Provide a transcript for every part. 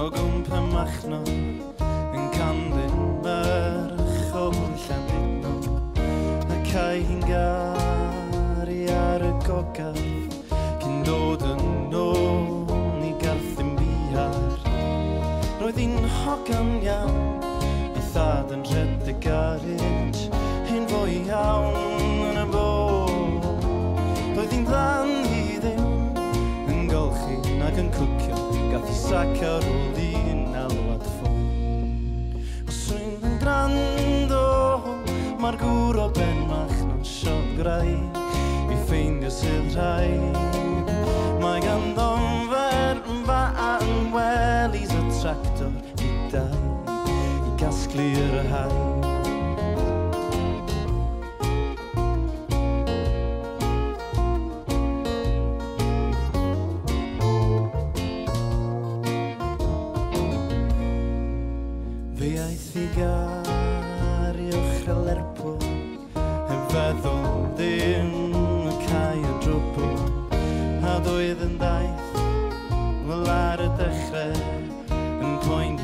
o gwmp y machno yn candyn merch o Llandudno a cael hi'n gari ar y gogaf cyn dod yn ôl i garthyn bihar. Roedd hi'n hogan iawn i thad yn rhedeg garej hyn fwy iawn yn y bôl. Roedd hi'n ddan hi ddim yn golchi nag yn cwcio gath i sac ar ôl i'n alwad ffôn. Os rwy'n yn grando mae'r gŵr o ben Machno'n siograu i ffeindio sydd rhaid. Mae ganddo'n fer yn fa yn welis y tractor i dau i gasglu'r haid. Fe aeth i gari o'ch Lerpwl heb feddwl dim y cae y drwbl a doedd yn daith wel ar y dechrau yn poen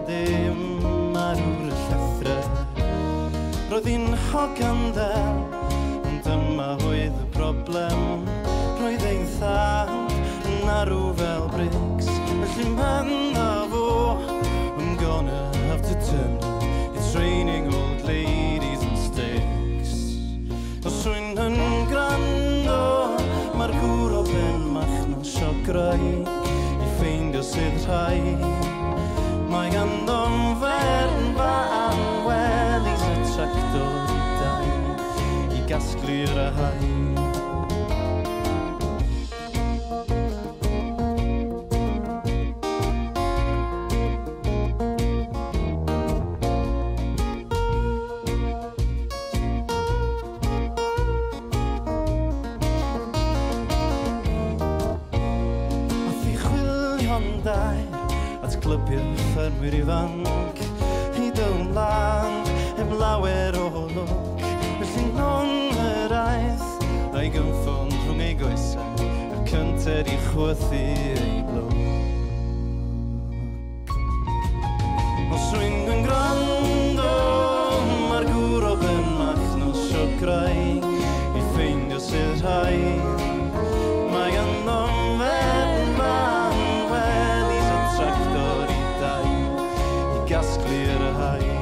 dim ar ŵr y llethre. Roedd hi'n hogan ddel ond dyma oedd y problem. Roedd ein thad yn arw fel brics felly medda fo I'm gonna have to turn it's raining old ladies and sticks. Os rwy'n yn grando mae'r gŵr o ben Machno'n siograu i ffeindio sydd rhaid. Mae ganddo'n fer yn fa yn welis y tractor i dau i gasglu'r haid. At clybiau ffermwyr ifanc i dyn land heb lawer o lwc. Felly non yr aeth a'i gynffon rhwng ei goesau a cynter i chwythu ei blwc. Os rwy'n yn gwrando mae'r gŵr o ben Machno'n siograu i ffeindio sydd rhaid. Mae ganddo'n fer fan welis y tractor i dau i gasglu'r haid.